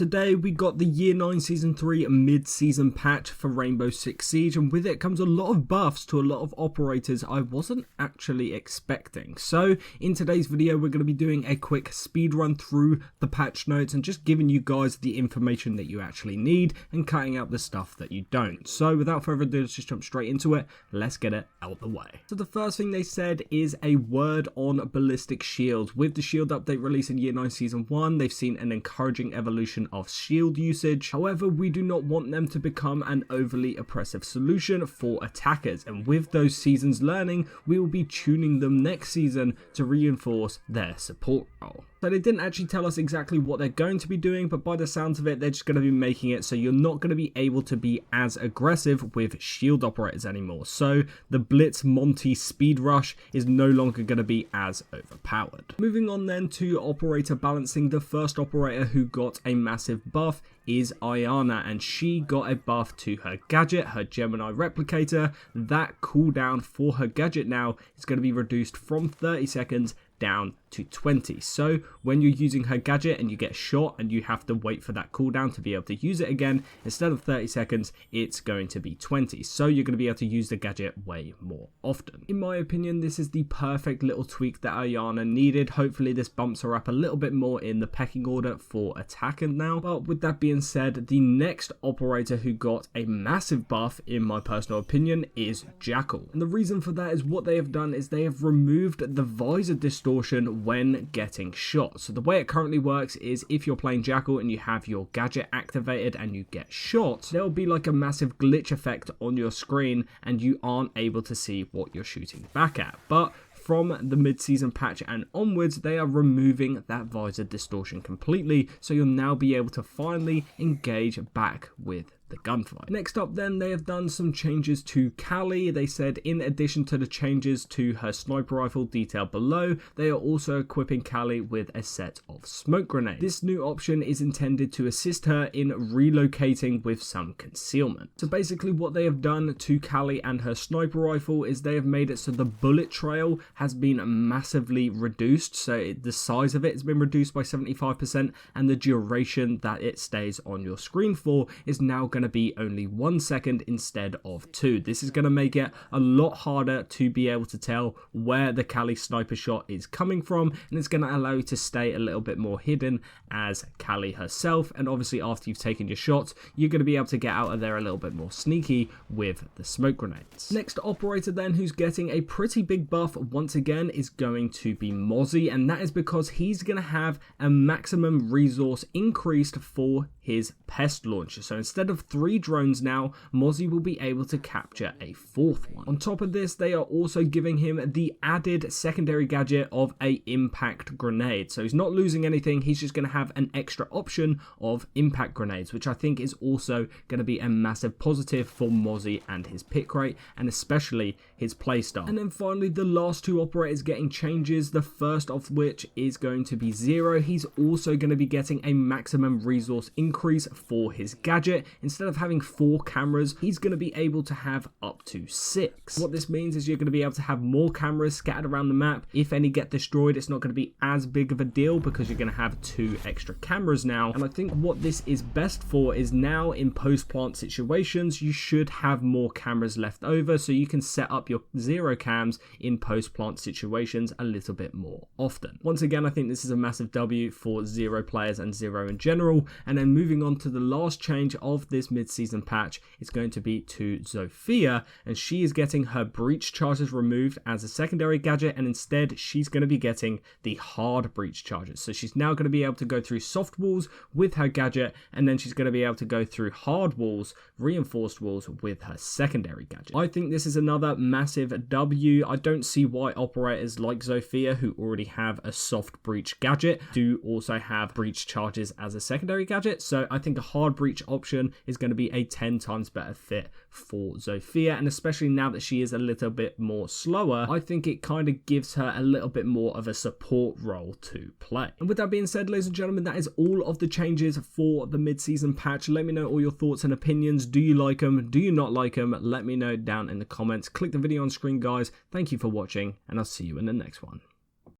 Today we got the Year 9 Season 3 Mid-Season Patch for Rainbow Six Siege, and with it comes a lot of buffs to a lot of operators I wasn't actually expecting. So in today's video we're going to be doing a quick speed run through the patch notes and just giving you guys the information that you actually need and cutting out the stuff that you don't. So without further ado, let's just jump straight into it. Let's get it out the way. So the first thing they said is a word on ballistic shields. With the shield update release in Year 9 Season 1, they've seen an encouraging evolution of shield usage. However, we do not want them to become an overly oppressive solution for attackers, and with those seasons learning, we will be tuning them next season to reinforce their support role. So they didn't actually tell us exactly what they're going to be doing, but by the sounds of it, they're just going to be making it so you're not going to be able to be as aggressive with shield operators anymore. So the Blitz Monty Speed Rush is no longer going to be as overpowered. Moving on then to operator balancing, the first operator who got a massive buff is Iana, and she got a buff to her gadget, her Gemini replicator. That cooldown for her gadget now is going to be reduced from 30 seconds down to 20. So when you're using her gadget and you get shot and you have to wait for that cooldown to be able to use it again, instead of 30 seconds it's going to be 20. So you're going to be able to use the gadget way more often. In my opinion, this is the perfect little tweak that Iana needed. Hopefully this bumps her up a little bit more in the pecking order for attacker now. But with that being said, the next operator who got a massive buff, in my personal opinion, is Jackal. And the reason for that is what they have done is they have removed the visor distortion when getting shot. So the way it currently works is if you're playing Jackal and you have your gadget activated and you get shot, there will be like a massive glitch effect on your screen and you aren't able to see what you're shooting back at. But from the mid-season patch and onwards, they are removing that visor distortion completely, so you'll now be able to finally engage back with the gunfight. Next up then, they have done some changes to Callie. They said in addition to the changes to her sniper rifle detailed below, they are also equipping Callie with a set of smoke grenades. This new option is intended to assist her in relocating with some concealment. So basically what they have done to Callie and her sniper rifle is they have made it so the bullet trail has been massively reduced. So the size of it has been reduced by 75%, and the duration that it stays on your screen for is now going to be only 1 second instead of 2. This is going to make it a lot harder to be able to tell where the Callie sniper shot is coming from, and it's going to allow you to stay a little bit more hidden as Callie herself. And obviously after you've taken your shots, you're going to be able to get out of there a little bit more sneaky with the smoke grenades. Next operator then who's getting a pretty big buff once again is going to be Mozzie, and that is because he's going to have a maximum resource increased for his pest launcher. So instead of 3 drones now, Mozzie will be able to capture a 4th one. On top of this, they are also giving him the added secondary gadget of a impact grenade. So he's not losing anything, he's just going to have an extra option of impact grenades, which I think is also going to be a massive positive for Mozzie and his pick rate, and especially his playstyle. And then finally, the last 2 operators getting changes, the first of which is going to be Zero. He's also going to be getting a maximum resource increase for his gadget. Instead of having 4 cameras, he's going to be able to have up to 6. What this means is you're going to be able to have more cameras scattered around the map. If any get destroyed, it's not going to be as big of a deal because you're going to have 2 extra cameras now. And I think what this is best for is now in post-plant situations, you should have more cameras left over, so you can set up your zero cams in post-plant situations a little bit more often. Once again, I think this is a massive W for Zero players and Zero in general. And then moving on to the last change of this mid-season patch, it's going to be to Zofia, and she is getting her breach charges removed as a secondary gadget, and instead she's going to be getting the hard breach charges. So she's now going to be able to go through soft walls with her gadget, and then she's going to be able to go through hard walls, reinforced walls with her secondary gadget. I think this is another massive W. I don't see why operators like Zofia, who already have a soft breach gadget, do also have breach charges as a secondary gadget. So I think a hard breach option is going to be a 10 times better fit for Zofia, and especially now that she is a little bit more slower, I think it kind of gives her a little bit more of a support role to play. And with that being said, ladies and gentlemen, that is all of the changes for the mid-season patch. Let me know all your thoughts and opinions. Do you like them? Do you not like them? Let me know down in the comments. Click the video on screen, guys. Thank you for watching, and I'll see you in the next one.